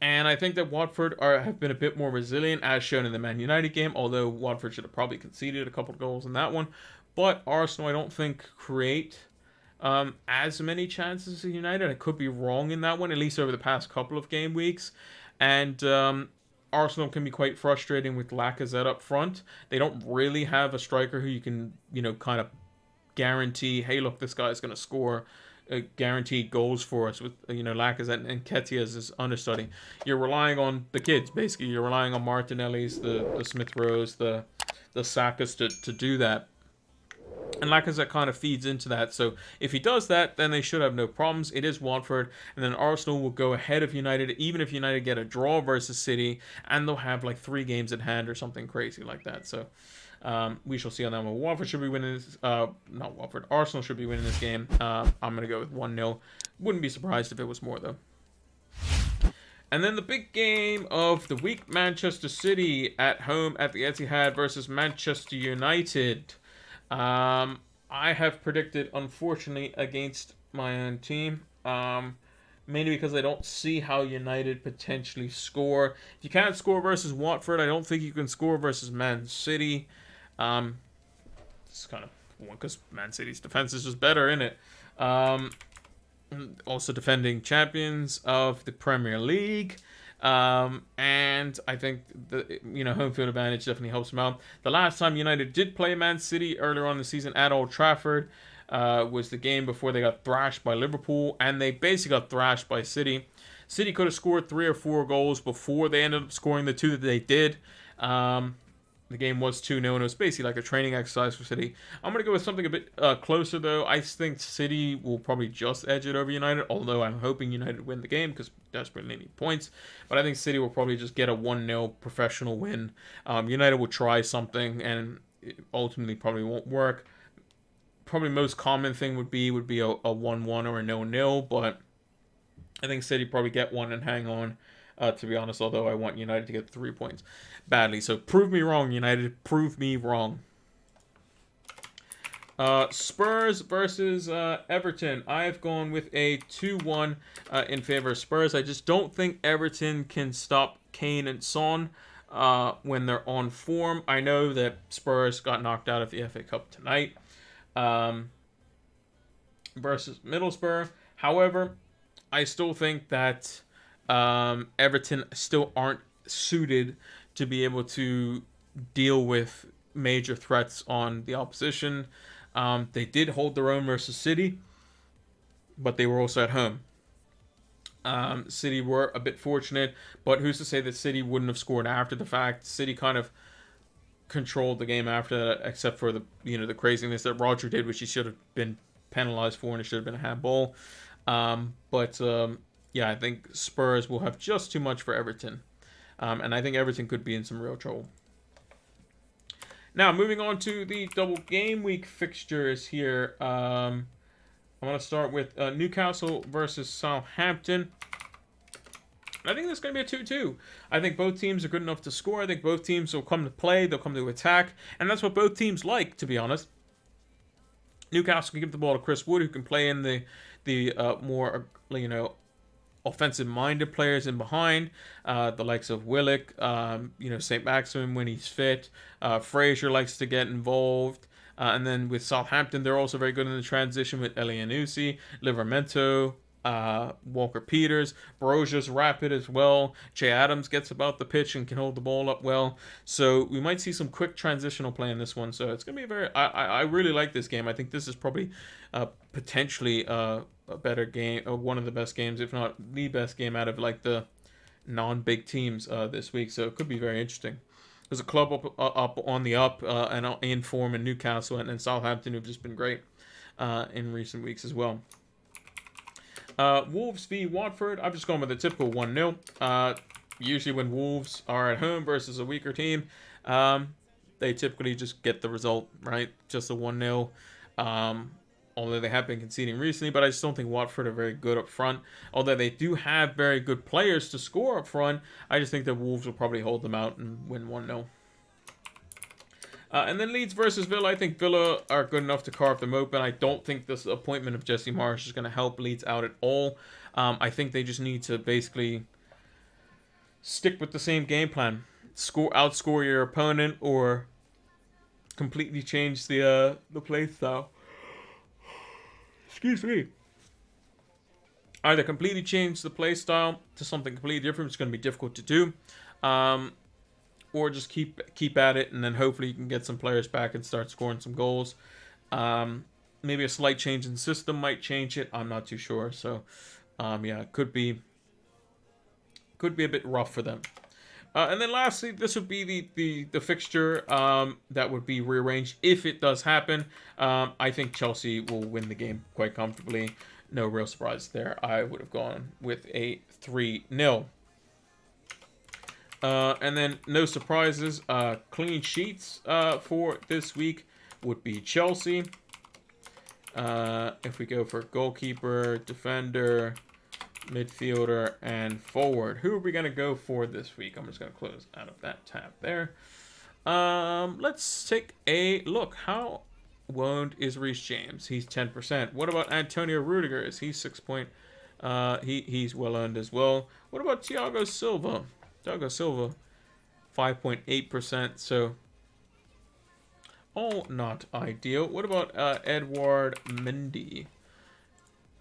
And I think that Watford have been a bit more resilient, as shown in the Man United game, although Watford should have probably conceded a couple of goals in that one. But Arsenal, I don't think, create as many chances as United. I could be wrong in that one, at least over the past couple of game weeks. And Arsenal can be quite frustrating with Lacazette up front. They don't really have a striker who you can, kind of guarantee, hey, look, this guy's going to score guaranteed goals for us with, Lacazette and Nketiah as his understudy. You're relying on the kids, basically. You're relying on Martinelli's, the Smith Rowes, the Sakas to do that. And Lacazette kind of feeds into that. So if he does that, then they should have no problems. It is Watford. And then Arsenal will go ahead of United, even if United get a draw versus City. And they'll have like 3 games at hand or something crazy like that. So we shall see on that one. Watford should be winning this. Not Watford. Arsenal should be winning this game. I'm going to go with 1-0. Wouldn't be surprised if it was more, though. And then the big game of the week, Manchester City at home at the Etihad versus Manchester United. I have predicted, unfortunately, against my own team. Mainly because I don't see how United potentially score. If you can't score versus Watford, I don't think you can score versus Man City. It's kind of one because Man City's defense is just better, isn't it? Also defending champions of the Premier League. And I think the home field advantage definitely helps them out. The last time United did play Man City earlier on in the season at Old Trafford was the game before they got thrashed by Liverpool, and they basically got thrashed by City. City could have scored 3 or 4 goals before they ended up scoring the 2 that they did. The game was 2-0, and it was basically like a training exercise for City. I'm going to go with something a bit closer, though. I think City will probably just edge it over United, although I'm hoping United win the game because desperately need points. But I think City will probably just get a 1-0 professional win. United will try something, and it ultimately probably won't work. Probably most common thing would be a 1-1 or a 0-0, but I think City probably get one and hang on. To be honest, although I want United to get 3 points badly. So prove me wrong, United. Prove me wrong. Spurs versus Everton. I've gone with a 2-1 in favor of Spurs. I just don't think Everton can stop Kane and Son when they're on form. I know that Spurs got knocked out of the FA Cup tonight versus Middlesbrough. However, I still think that Everton still aren't suited to be able to deal with major threats on the opposition. They did hold their own versus City, but they were also at home. City were a bit fortunate, but who's to say that City wouldn't have scored after the fact? City kind of controlled the game after that, except for the craziness that Roger did, which he should have been penalized for, and it should have been a handball. Yeah, I think Spurs will have just too much for Everton. And I think Everton could be in some real trouble. Now, moving on to the double game week fixtures here. I want to start with Newcastle versus Southampton. I think this is going to be a 2-2. I think both teams are good enough to score. I think both teams will come to play. They'll come to attack. And that's what both teams like, to be honest. Newcastle can give the ball to Chris Wood, who can play in the more, offensive-minded players in behind, the likes of Willock, St. Maximin when he's fit. Fraser likes to get involved. And then with Southampton, they're also very good in the transition with Elianusi, Livramento, Walker-Peters. Broja's rapid as well. Jay Adams gets about the pitch and can hold the ball up well. So we might see some quick transitional play in this one. So it's going to be I really like this game. I think this is probably potentially a better game, one of the best games, if not the best game out of like the non-big teams this week. So it could be very interesting. There's a club up on the up and in form in Newcastle and Southampton who've just been great in recent weeks as well. Wolves v Watford. I've just gone with a typical 1-0. Usually when Wolves are at home versus a weaker team, they typically just get the result, right? Just a 1-0. Although they have been conceding recently, but I just don't think Watford are very good up front. Although they do have very good players to score up front, I just think that Wolves will probably hold them out and win 1-0. And then Leeds versus Villa. I think Villa are good enough to carve them open. I don't think this appointment of Jesse Marsch is going to help Leeds out at all. I think they just need to basically stick with the same game plan. Outscore your opponent or completely change the play style. Excuse me. Either completely change the play style to something completely different, which is going to be difficult to do, or just keep at it, and then hopefully you can get some players back and start scoring some goals. Maybe a slight change in system might change it. I'm not too sure. So, yeah, it could be a bit rough for them. And then lastly, this would be the fixture that would be rearranged if it does happen. I think Chelsea will win the game quite comfortably. No real surprise there. I would have gone with a 3-0. And then no surprises. Clean sheets for this week would be Chelsea. If we go for goalkeeper, defender, midfielder, and forward, who are we going to go for this week? I'm just going to close out of that tab there. Let's take a look. How well-owned is Reece James? He's 10%. What about Antonio Rudiger? Is he 6 point? He's well-owned as well. What about Thiago Silva? Thiago Silva, 5.8%. So, all not ideal. What about Edouard Mendy?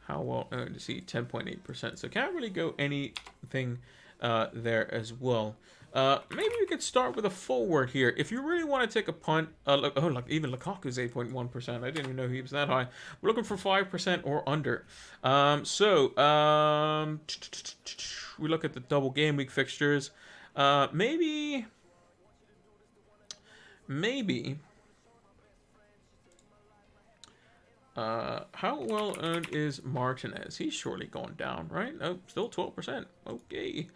How well owned is he? 10.8%. So can't really go anything there as well. Maybe we could start with a forward here. If you really want to take a punt, look, even Lukaku's 8.1%. I didn't even know he was that high. We're looking for 5% or under. We look at the double game week fixtures. Maybe. How well earned is Martinez? He's surely going down, right? Oh, still 12%. Okay.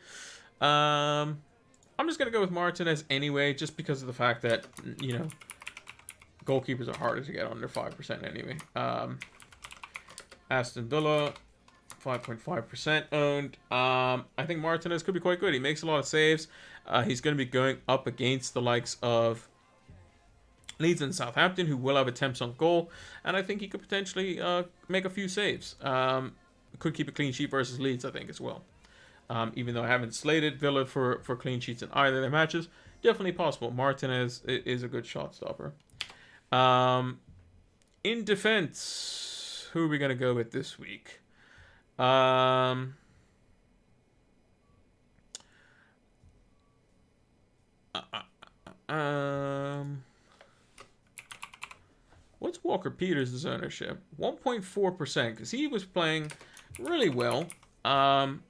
I'm just going to go with Martinez anyway, just because of the fact that, you know, goalkeepers are harder to get under 5% anyway. Aston Villa, 5.5% owned. I think Martinez could be quite good. He makes a lot of saves. He's going to be going up against the likes of Leeds and Southampton, who will have attempts on goal, and I think he could potentially make a few saves. Could keep a clean sheet versus Leeds, I think, as well. Even though I haven't slated Villa for clean sheets in either of their matches, definitely possible. Martinez is a good shot stopper. In defense, who are we going to go with this week? What's Walker Peters' ownership? 1.4%, because he was playing really well.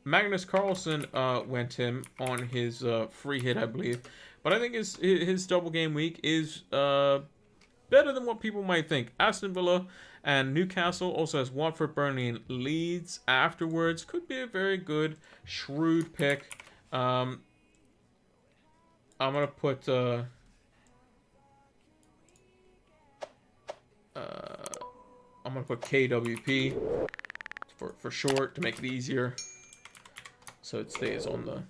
Magnus Carlsen went him on his free hit, I believe. But I think his double game week is better than what people might think. Aston Villa and Newcastle also has Watford, Burnley, and Leeds afterwards. Could be a very good, shrewd pick. I'm going to put... I'm gonna put KWP for short to make it easier, so it stays on the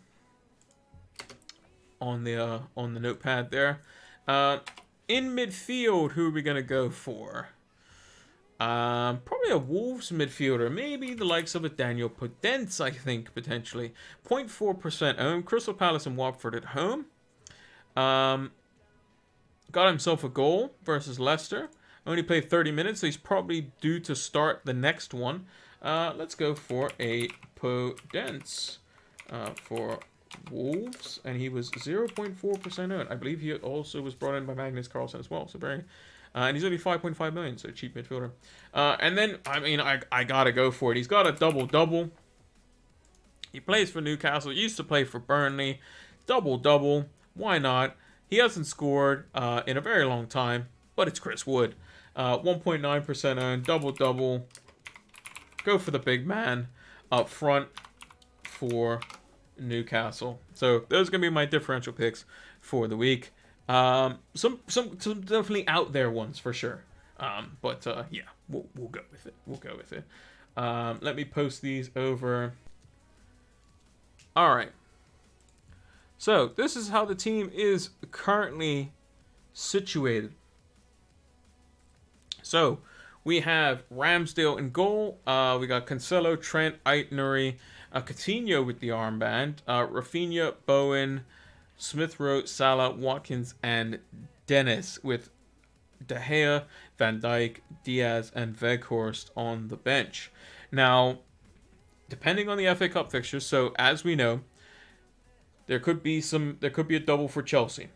notepad there. In midfield, who are we gonna go for? Probably a Wolves midfielder, maybe the likes of a Daniel Podence. I think potentially 0.4% owned. Crystal Palace and Watford at home. Got himself a goal versus Leicester. Only played 30 minutes, so he's probably due to start the next one. Let's go for a Podence for Wolves, and he was 0.4% owned. I believe he also was brought in by Magnus Carlsen as well, so very... and he's only 5.5 million, so cheap midfielder. And then, I mean, I gotta go for it. He's got a double-double. He plays for Newcastle, used to play for Burnley. Double-double, why not? He hasn't scored in a very long time, but it's Chris Wood. 1.9% owned, double-double. Go for the big man up front for Newcastle. So those are going to be my differential picks for the week. Some definitely out there ones for sure. But yeah, we'll go with it. We'll go with it. Let me post these over. All right. So this is how the team is currently situated. So, we have Ramsdale in goal. We got Cancelo, Trent, Ait-Nouri, Coutinho with the armband. Rafinha, Bowen, Smith Rowe, Salah, Watkins, and Dennis with De Gea, Van Dijk, Diaz, and Weghorst on the bench. Now, depending on the FA Cup fixtures, so as we know, there could be a double for Chelsea.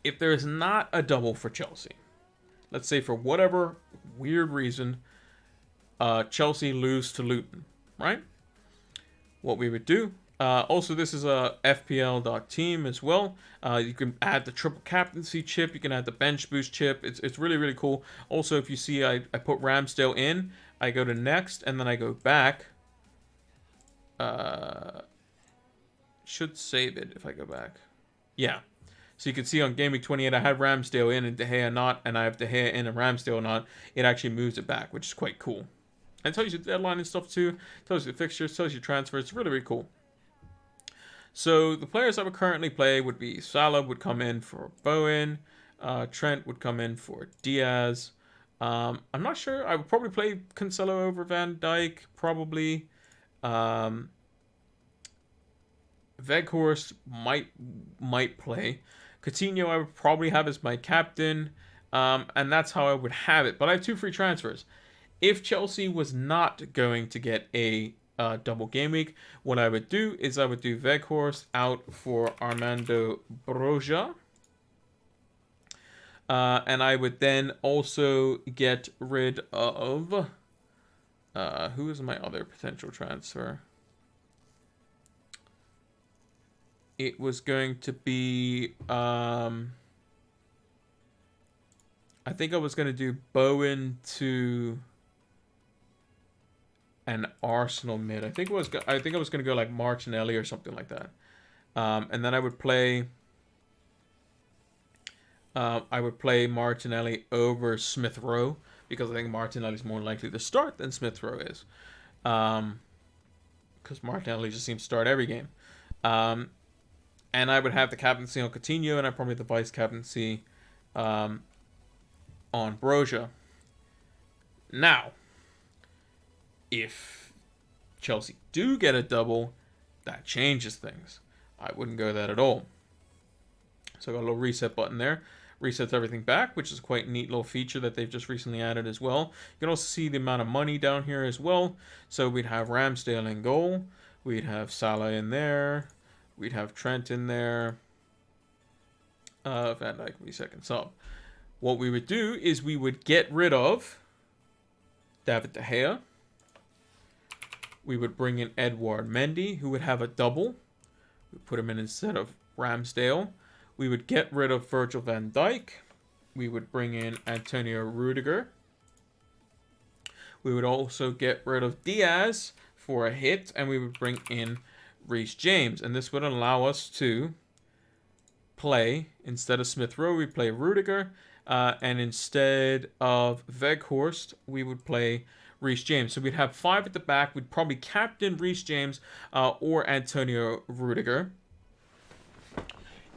If there is not a double for Chelsea, let's say for whatever weird reason, Chelsea lose to Luton, right? What we would do. Also, this is a FPL.team as well. You can add the triple captaincy chip. You can add the bench boost chip. It's really, really cool. Also, if you see I put Ramsdale in, I go to next, and then I go back. Should save it if I go back. Yeah. So you can see on Gameweek 28, I have Ramsdale in and De Gea not, and I have De Gea in and Ramsdale not. It actually moves it back, which is quite cool. And it tells you the deadline and stuff too. It tells you the fixtures, tells you transfers. It's really, really cool. So the players I would currently play would be Salah would come in for Bowen. Trent would come in for Diaz. I'm not sure. I would probably play Cancelo over Van Dijk, probably. Weghorst might play. Coutinho I would probably have as my captain. And that's how I would have it. But I have 2 free transfers. If Chelsea was not going to get a double game week, what I would do is I would do Weghorst out for Armando Broja. And I would then also get rid of... who is my other potential transfer? It was going to be... I think I was going to do Bowen to... an Arsenal mid. I think I was going to go like Martinelli or something like that. And then I would play Martinelli over Smith Rowe because I think Martinelli's more likely to start than Smith Rowe is. Because Martinelli just seems to start every game. And I would have the captaincy on Coutinho, and I probably have the vice captaincy on Broja. Now, if Chelsea do get a double, that changes things. I wouldn't go that at all. So I got a little reset button there. Resets everything back, which is quite a neat little feature that they've just recently added as well. You can also see the amount of money down here as well. So we'd have Ramsdale in goal. We'd have Salah in there. We'd have Trent in there. Van Dijk would be second sub. What we would do is we would get rid of David De Gea. We would bring in Edouard Mendy, who would have a double. We put him in instead of Ramsdale. We would get rid of Virgil van Dijk. We would bring in Antonio Rudiger. We would also get rid of Diaz for a hit, and we would bring in Reece James. And this would allow us to play, instead of Smith Rowe, we play Rudiger. And instead of Weghorst, we would play Reece James. So we'd have 5 at the back. We'd probably captain Reece James or Antonio Rudiger.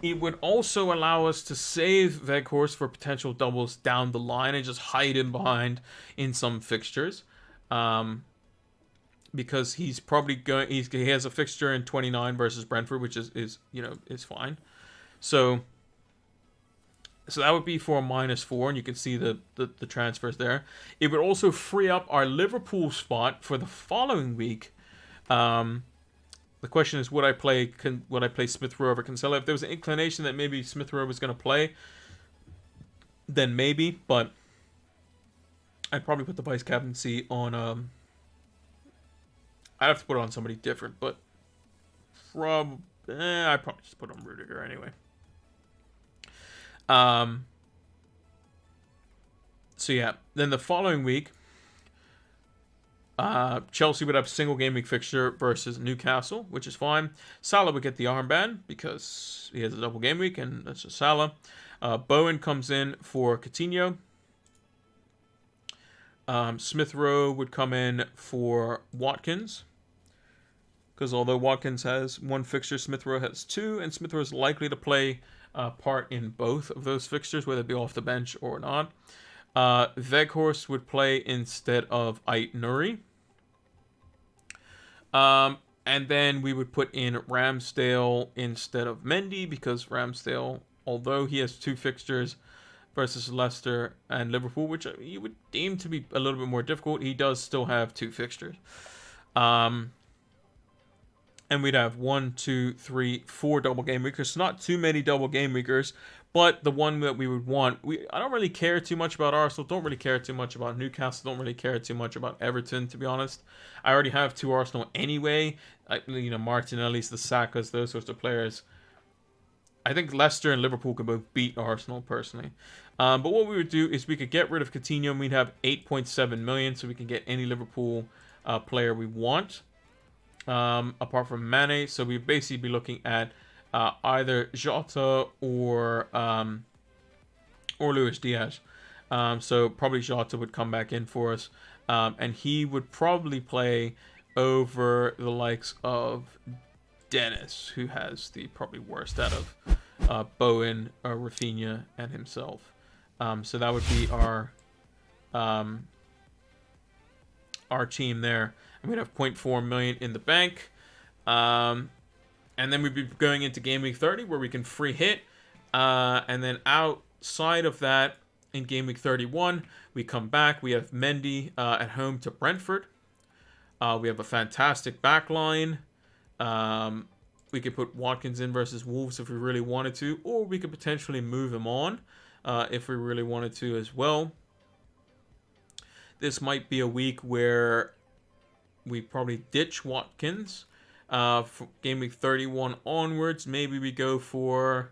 It would also allow us to save Weghorst for potential doubles down the line and just hide him behind in some fixtures. Because he's probably going, he has a fixture in 29 versus Brentford, which is fine. So that would be for -4, and you can see the transfers there. It would also free up our Liverpool spot for the following week. The question is, would I play Smith Rowe over Cancelo? If there was an inclination that maybe Smith Rowe was going to play, then maybe. But I'd probably put the vice captaincy on. I'd have to put it on somebody different, but I'd probably just put on Rudiger anyway. So yeah, then the following week, Chelsea would have a single game week fixture versus Newcastle, which is fine. Salah would get the armband because he has a double game week, and that's just Salah. Bowen comes in for Coutinho. Smith Rowe would come in for Watkins, because although Watkins has 1 fixture, Smith Rowe has 2, and Smith Rowe is likely to play part in both of those fixtures, whether it be off the bench or not. Weghorst would play instead of Ait Nuri. And then we would put in Ramsdale instead of Mendy, because Ramsdale, although he has 2 fixtures versus Leicester and Liverpool, which you would deem to be a little bit more difficult, he does still have 2 fixtures. And we'd have 1, 2, 3, 4 double game weekers. Not too many double game weekers, but the one that we would want. I don't really care too much about Arsenal. Don't really care too much about Newcastle. Don't really care too much about Everton, to be honest. I already have 2 Arsenal anyway. Martinelli's, the Sakas, those sorts of players. I think Leicester and Liverpool could both beat Arsenal, personally. But what we would do is we could get rid of Coutinho, and we'd have 8.7 million, so we can get any Liverpool player we want, apart from Mane. So we'd basically be looking at either Jota or Luis Diaz. So probably Jota would come back in for us, and he would probably play over the likes of Dennis, who has the probably worst out of Bowen, Rafinha, and himself. So that would be our team there. And we'd have 0.4 million in the bank. And then we'd be going into Game Week 30, where we can free hit. And then outside of that, in Game Week 31, we come back. We have Mendy at home to Brentford. We have a fantastic back line. We could put Watkins in versus Wolves if we really wanted to, or we could potentially move him on if we really wanted to as well. This might be a week where we probably ditch Watkins. From Game Week 31 onwards, maybe we go for,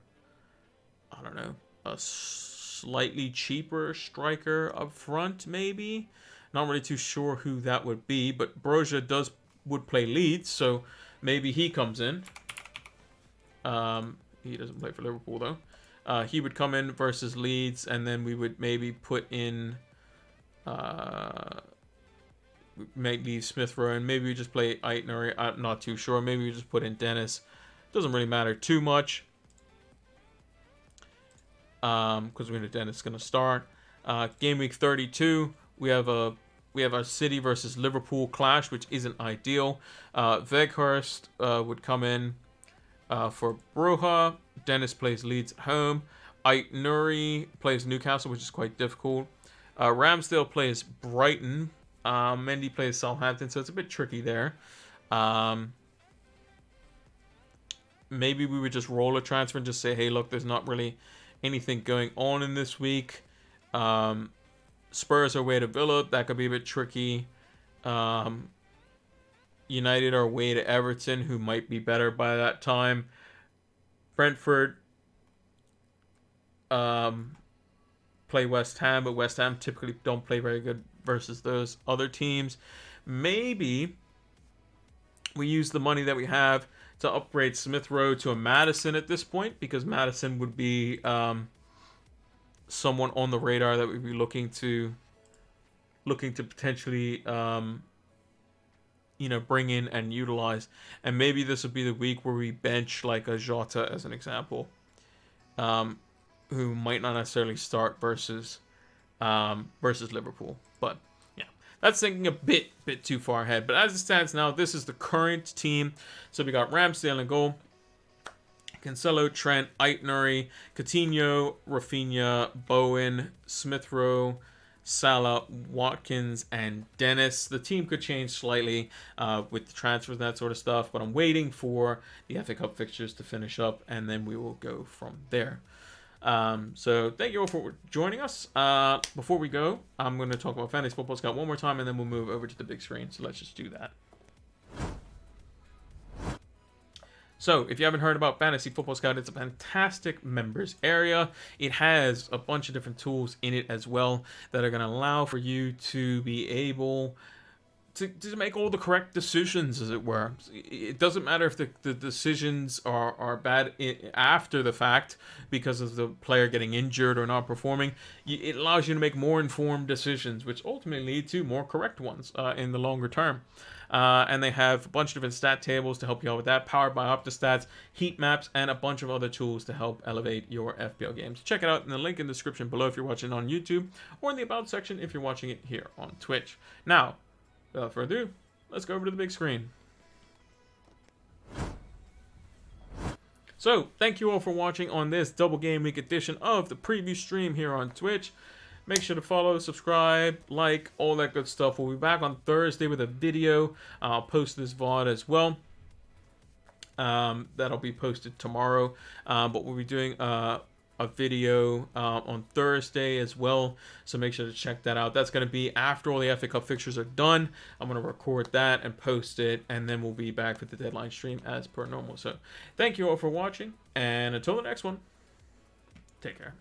I don't know, a slightly cheaper striker up front, maybe. Not really too sure who that would be, but Broja would play Leeds, so maybe he comes in. He doesn't play for Liverpool, though. He would come in versus Leeds, and then we would maybe put in... make leave Smith Rowe, and maybe we just play Aitner. I'm not too sure. Maybe we just put in Dennis. Doesn't really matter too much. Because we know Dennis is going to start. Game Week 32, we have our City versus Liverpool clash, which isn't ideal. Weghorst would come in for Broja. Dennis plays Leeds at home. Aitner plays Newcastle, which is quite difficult. Ramsdale plays Brighton. Mendy plays Southampton, so it's a bit tricky there. Maybe we would just roll a transfer and just say, hey, look, there's not really anything going on in this week. Spurs are away to Villa. That could be a bit tricky. United are away to Everton, who might be better by that time. Brentford play West Ham, but West Ham typically don't play very good versus those other teams. Maybe we use the money that we have to upgrade Smith Rowe to a Maddison at this point, because Maddison would be someone on the radar that we'd be looking to potentially bring in and utilize. And maybe this would be the week where we bench like a Jota as an example, who might not necessarily start versus Liverpool. But yeah, that's thinking a bit too far ahead. But as it stands now, this is the current team. So we got Ramsdale in goal, Cancelo, Trent, Aitner, Coutinho, Rafinha, Bowen, Smith Rowe, Salah, Watkins, and Dennis. The team could change slightly with the transfers and that sort of stuff, but I'm waiting for the FA Cup fixtures to finish up, and then we will go from there. So thank you all for joining us. Before we go, I'm going to talk about Fantasy Football Scout one more time, and then we'll move over to the big screen. So let's just do that. So, if you haven't heard about Fantasy Football Scout, it's a fantastic members area. It has a bunch of different tools in it as well that are going to allow for you to be able to make all the correct decisions, as it were. It doesn't matter if the decisions are bad after the fact because of the player getting injured or not performing. It allows you to make more informed decisions, which ultimately lead to more correct ones in the longer term. And they have a bunch of different stat tables to help you out with that, powered by Opta stats, heat maps, and a bunch of other tools to help elevate your FPL games. Check it out in the link in the description below if you're watching on YouTube, or in the About section if you're watching it here on Twitch. Now, without further ado, let's go over to the big screen. So, thank you all for watching on this double game week edition of the preview stream here on Twitch. Make sure to follow, subscribe, like, all that good stuff. We'll be back on Thursday with a video. I'll post this VOD as well. That'll be posted tomorrow. But we'll be doing a video on Thursday as well, so make sure to check that out. That's going to be after all the FA Cup fixtures are done. I'm going to record that and post it, and then we'll be back with the deadline stream as per normal. So thank you all for watching, and until the next one, take care.